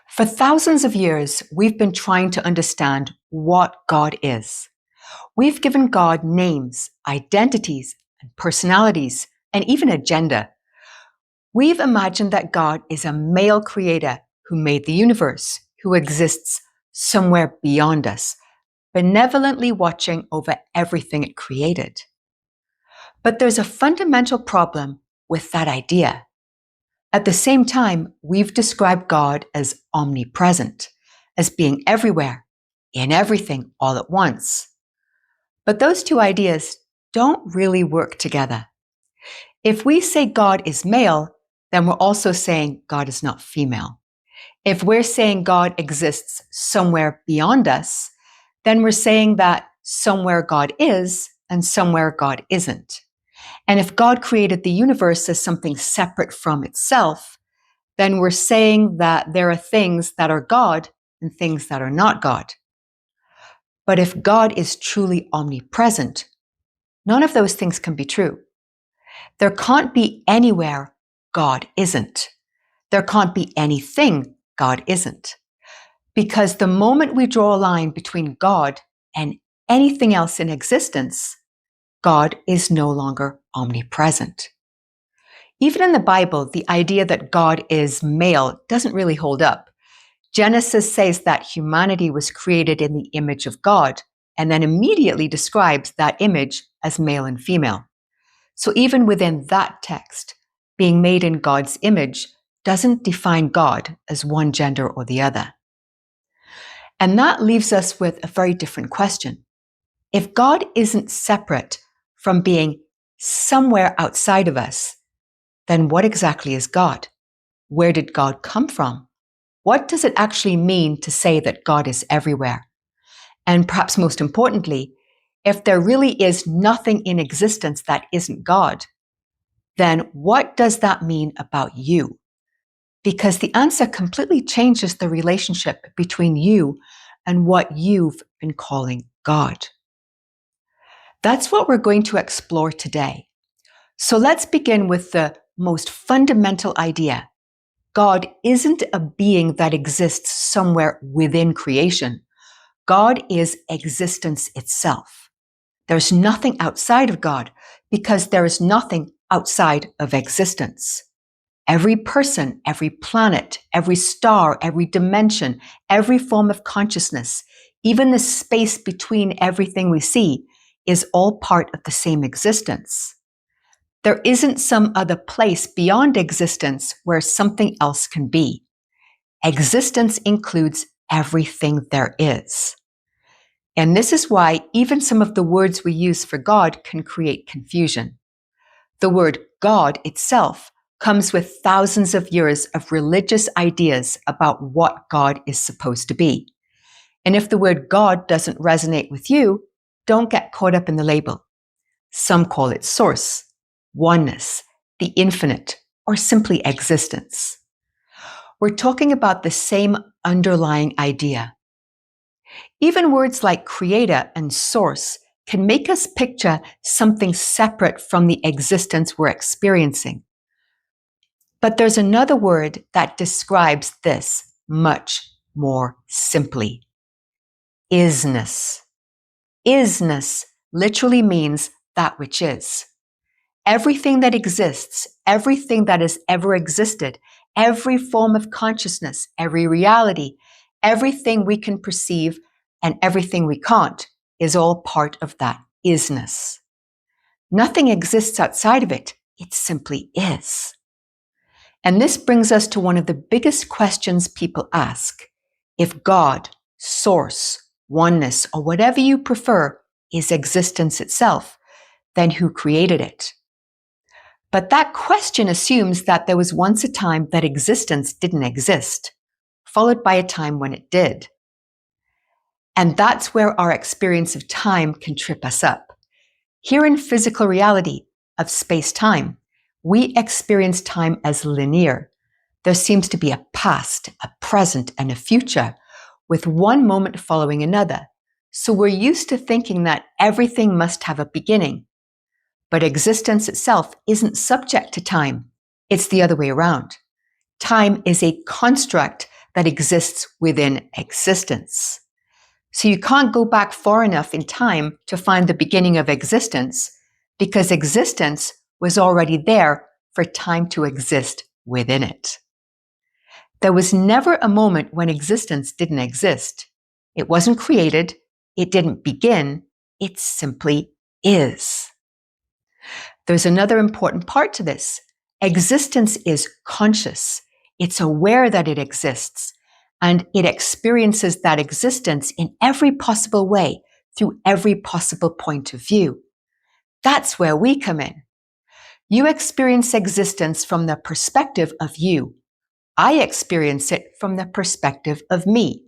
For thousands of years, we've been trying to understand what God is. We've given God names, identities, and personalities, and even a gender. We've imagined that God is a male creator who made the universe, who exists somewhere beyond us, benevolently watching over everything it created. But there's a fundamental problem with that idea. At the same time, we've described God as omnipresent, as being everywhere, in everything, all at once. But those two ideas don't really work together. If we say God is male, then we're also saying God is not female. If we're saying God exists somewhere beyond us, then we're saying that somewhere God is and somewhere God isn't. And if God created the universe as something separate from itself, then we're saying that there are things that are God and things that are not God. But if God is truly omnipresent, none of those things can be true. There can't be anywhere God isn't. There can't be anything God isn't. Because the moment we draw a line between God and anything else in existence, God is no longer omnipresent. Even in the Bible, the idea that God is male doesn't really hold up. Genesis says that humanity was created in the image of God, and then immediately describes that image as male and female. So even within that text, being made in God's image doesn't define God as one gender or the other. And that leaves us with a very different question. If God isn't separate from being somewhere outside of us, then what exactly is God? Where did God come from? What does it actually mean to say that God is everywhere? And perhaps most importantly, if there really is nothing in existence that isn't God, then what does that mean about you? Because the answer completely changes the relationship between you and what you've been calling God. That's what we're going to explore today. So let's begin with the most fundamental idea. God isn't a being that exists somewhere within creation. God is existence itself. There's nothing outside of God because there is nothing outside of existence. Every person, every planet, every star, every dimension, every form of consciousness, even the space between everything we see, is all part of the same existence. There isn't some other place beyond existence where something else can be. Existence includes everything there is. And this is why even some of the words we use for God can create confusion. The word God itself comes with thousands of years of religious ideas about what God is supposed to be. And if the word God doesn't resonate with you, don't get caught up in the label. Some call it source, oneness, the infinite, or simply existence. We're talking about the same underlying idea. Even words like creator and source can make us picture something separate from the existence we're experiencing. But there's another word that describes this much more simply. Isness. Isness literally means that which is. Everything that exists, everything that has ever existed, every form of consciousness, every reality, everything we can perceive and everything we can't is all part of that isness. Nothing exists outside of it. It simply is. And this brings us to one of the biggest questions people ask. If God, source, oneness, or whatever you prefer, is existence itself, then who created it? But that question assumes that there was once a time that existence didn't exist, followed by a time when it did. And that's where our experience of time can trip us up. Here in physical reality of space-time, we experience time as linear. There seems to be a past, a present, and a future, with one moment following another. So we're used to thinking that everything must have a beginning. But existence itself isn't subject to time. It's the other way around. Time is a construct that exists within existence. So you can't go back far enough in time to find the beginning of existence, because existence was already there for time to exist within it. There was never a moment when existence didn't exist. It wasn't created, it didn't begin, it simply is. There's another important part to this. Existence is conscious. It's aware that it exists, and it experiences that existence in every possible way, through every possible point of view. That's where we come in. You experience existence from the perspective of you. I experience it from the perspective of me.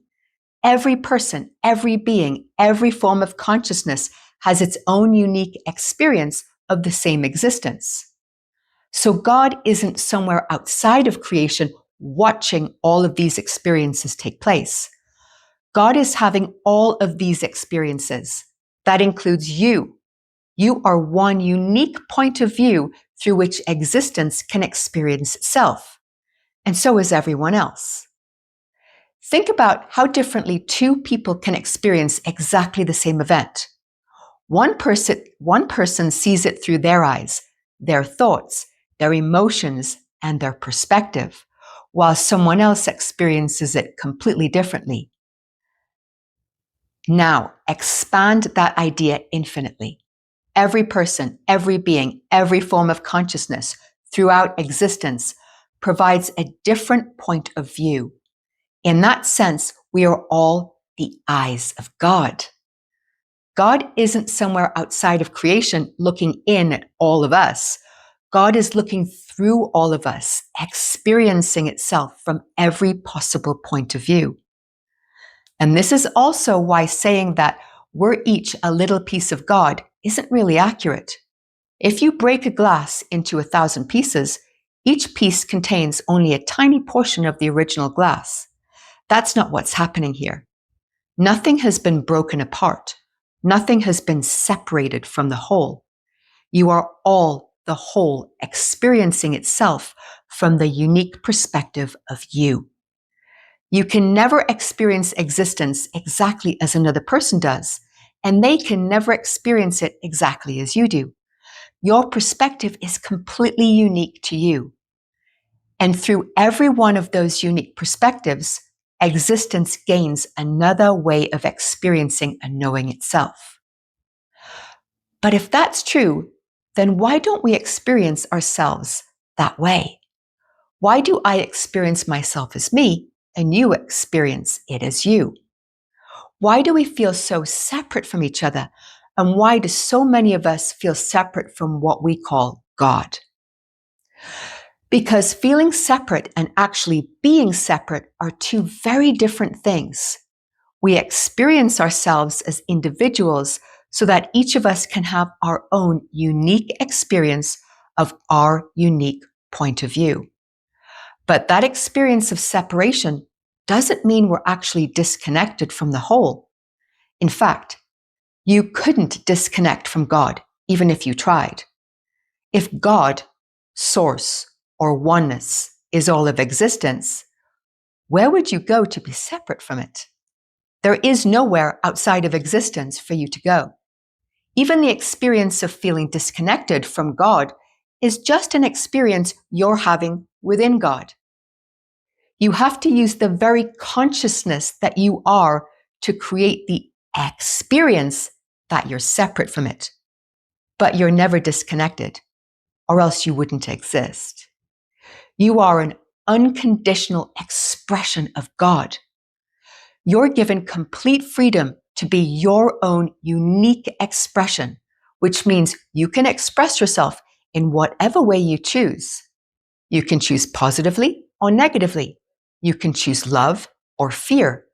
Every person, every being, every form of consciousness has its own unique experience of the same existence. So God isn't somewhere outside of creation watching all of these experiences take place. God is having all of these experiences. That includes you. You are one unique point of view through which existence can experience itself. And so is everyone else. Think about how differently two people can experience exactly the same event. One person sees it through their eyes, their thoughts, their emotions, and their perspective, while someone else experiences it completely differently. Now, expand that idea infinitely. Every person, every being, every form of consciousness throughout existence provides a different point of view. In that sense, we are all the eyes of God. God isn't somewhere outside of creation looking in at all of us. God is looking through all of us, experiencing itself from every possible point of view. And this is also why saying that we're each a little piece of God isn't really accurate. If you break a glass into 1,000 pieces, each piece contains only a tiny portion of the original glass. That's not what's happening here. Nothing has been broken apart. Nothing has been separated from the whole. You are all the whole experiencing itself from the unique perspective of you. You can never experience existence exactly as another person does, and they can never experience it exactly as you do. Your perspective is completely unique to you. And through every one of those unique perspectives, existence gains another way of experiencing and knowing itself. But if that's true, then why don't we experience ourselves that way? Why do I experience myself as me and you experience it as you? Why do we feel so separate from each other? And why do so many of us feel separate from what we call God? Because feeling separate and actually being separate are two very different things. We experience ourselves as individuals so that each of us can have our own unique experience of our unique point of view. But that experience of separation doesn't mean we're actually disconnected from the whole. In fact, you couldn't disconnect from God, even if you tried. If God, source, or oneness is all of existence, where would you go to be separate from it? There is nowhere outside of existence for you to go. Even the experience of feeling disconnected from God is just an experience you're having within God. You have to use the very consciousness that you are to create the experience that you're separate from it. But you're never disconnected, or else you wouldn't exist. You are an unconditional expression of God. You're given complete freedom to be your own unique expression, which means you can express yourself in whatever way you choose. You can choose positively or negatively. You can choose love or fear.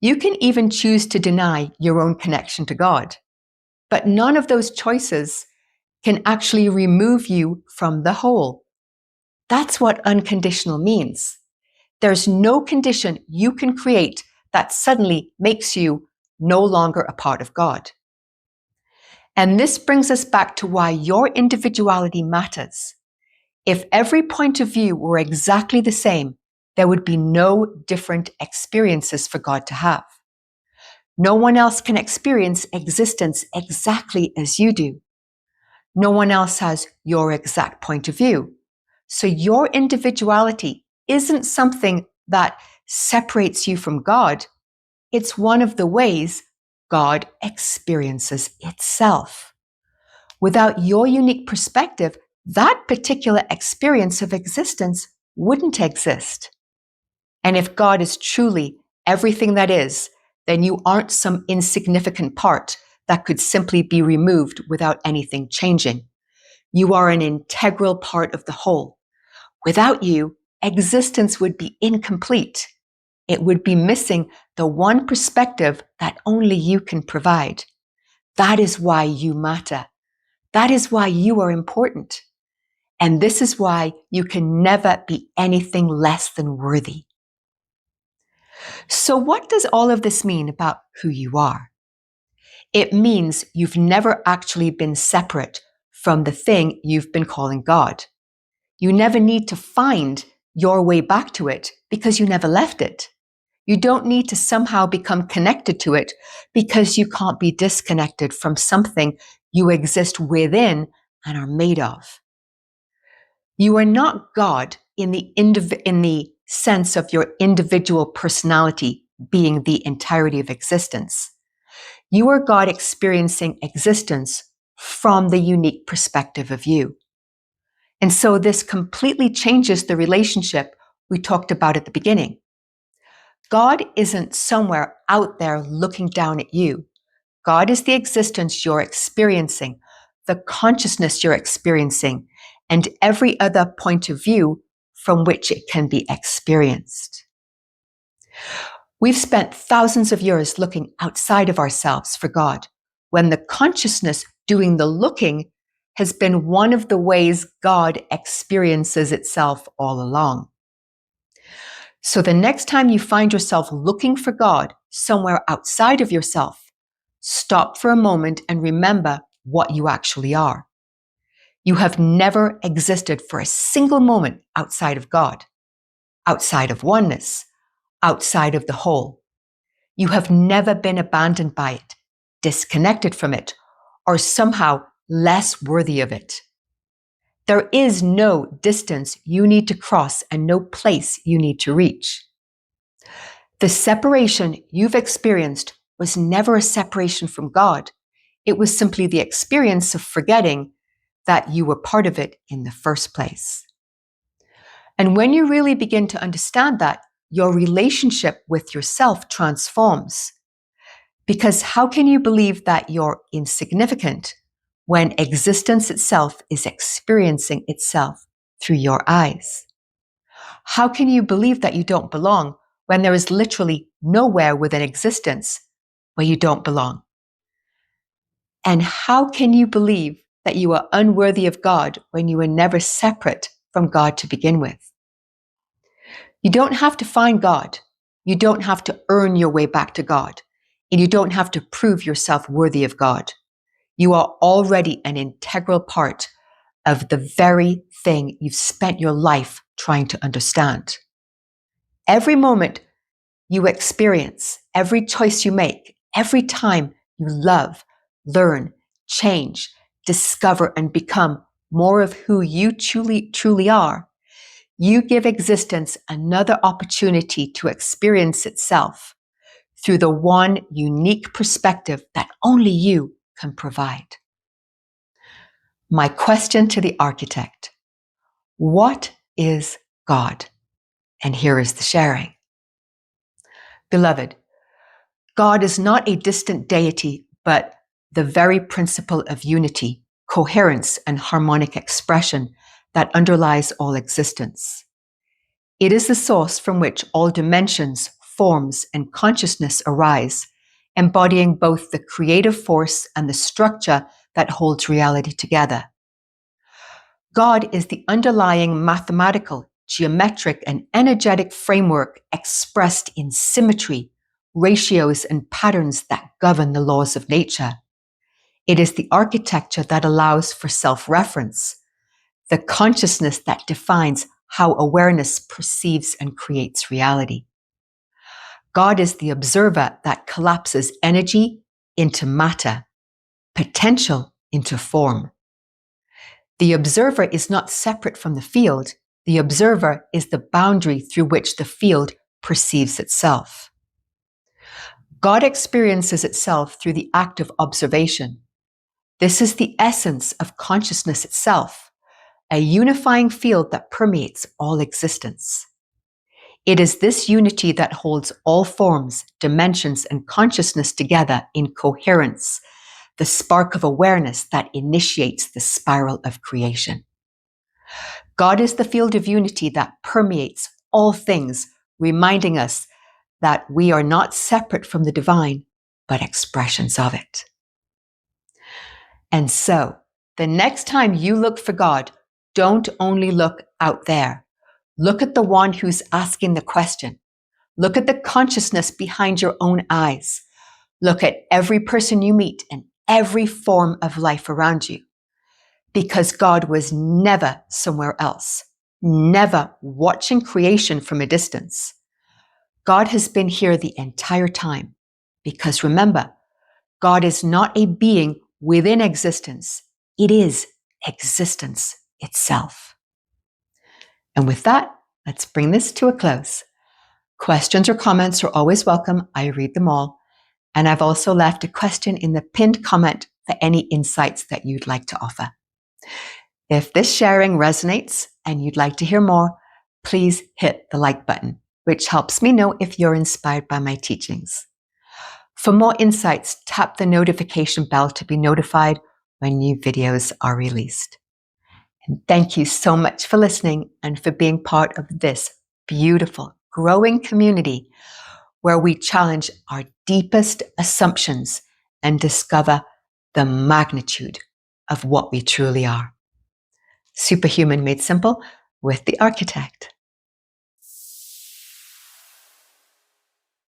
You can even choose to deny your own connection to God. But none of those choices can actually remove you from the whole. That's what unconditional means. There's no condition you can create that suddenly makes you no longer a part of God. And this brings us back to why your individuality matters. If every point of view were exactly the same, there would be no different experiences for God to have. No one else can experience existence exactly as you do. No one else has your exact point of view. So your individuality isn't something that separates you from God. It's one of the ways God experiences itself. Without your unique perspective, that particular experience of existence wouldn't exist. And if God is truly everything that is, then you aren't some insignificant part that could simply be removed without anything changing. You are an integral part of the whole. Without you, existence would be incomplete. It would be missing the one perspective that only you can provide. That is why you matter. That is why you are important. And this is why you can never be anything less than worthy. So what does all of this mean about who you are? It means you've never actually been separate from the thing you've been calling God. You never need to find your way back to it because you never left it. You don't need to somehow become connected to it because you can't be disconnected from something you exist within and are made of. You are not God in the sense of your individual personality being the entirety of existence. You are God experiencing existence from the unique perspective of you. And so this completely changes the relationship we talked about at the beginning. God isn't somewhere out there looking down at you. God is the existence you're experiencing, the consciousness you're experiencing, and every other point of view from which it can be experienced. We've spent thousands of years looking outside of ourselves for God, when the consciousness doing the looking has been one of the ways God experiences itself all along. So the next time you find yourself looking for God somewhere outside of yourself, stop for a moment and remember what you actually are. You have never existed for a single moment outside of God, outside of oneness, outside of the whole. You have never been abandoned by it, disconnected from it, or somehow less worthy of it. There is no distance you need to cross and no place you need to reach. The separation you've experienced was never a separation from God. It was simply the experience of forgetting that you were part of it in the first place. And when you really begin to understand that, your relationship with yourself transforms. Because how can you believe that you're insignificant when existence itself is experiencing itself through your eyes? How can you believe that you don't belong when there is literally nowhere within existence where you don't belong? And how can you believe that you are unworthy of God when you were never separate from God to begin with? You don't have to find God. You don't have to earn your way back to God. And you don't have to prove yourself worthy of God. You are already an integral part of the very thing you've spent your life trying to understand. Every moment you experience, every choice you make, every time you love, learn, change, discover, and become more of who you truly are, you give existence another opportunity to experience itself through the one unique perspective that only you can provide. My question to the architect: what is God? And here is the sharing. Beloved, God is not a distant deity, but the very principle of unity, coherence, and harmonic expression that underlies all existence. It is the source from which all dimensions, forms, and consciousness arise, embodying both the creative force and the structure that holds reality together. God is the underlying mathematical, geometric, and energetic framework expressed in symmetry, ratios, and patterns that govern the laws of nature. It is the architecture that allows for self-reference, the consciousness that defines how awareness perceives and creates reality. God is the observer that collapses energy into matter, potential into form. The observer is not separate from the field. The observer is the boundary through which the field perceives itself. God experiences itself through the act of observation. This is the essence of consciousness itself, a unifying field that permeates all existence. It is this unity that holds all forms, dimensions, and consciousness together in coherence, the spark of awareness that initiates the spiral of creation. God is the field of unity that permeates all things, reminding us that we are not separate from the divine, but expressions of it. And so, the next time you look for God, don't only look out there. Look at the one who's asking the question. Look at the consciousness behind your own eyes. Look at every person you meet and every form of life around you. Because God was never somewhere else, never watching creation from a distance. God has been here the entire time. Because remember, God is not a being within existence. It is existence itself. And with that, let's bring this to a close. Questions or comments are always welcome. I read them all. And I've also left a question in the pinned comment for any insights that you'd like to offer. If this sharing resonates and you'd like to hear more, please hit the like button, which helps me know if you're inspired by my teachings. For more insights, tap the notification bell to be notified when new videos are released. And thank you so much for listening and for being part of this beautiful, growing community where we challenge our deepest assumptions and discover the magnitude of what we truly are. Superhuman made simple with the architect.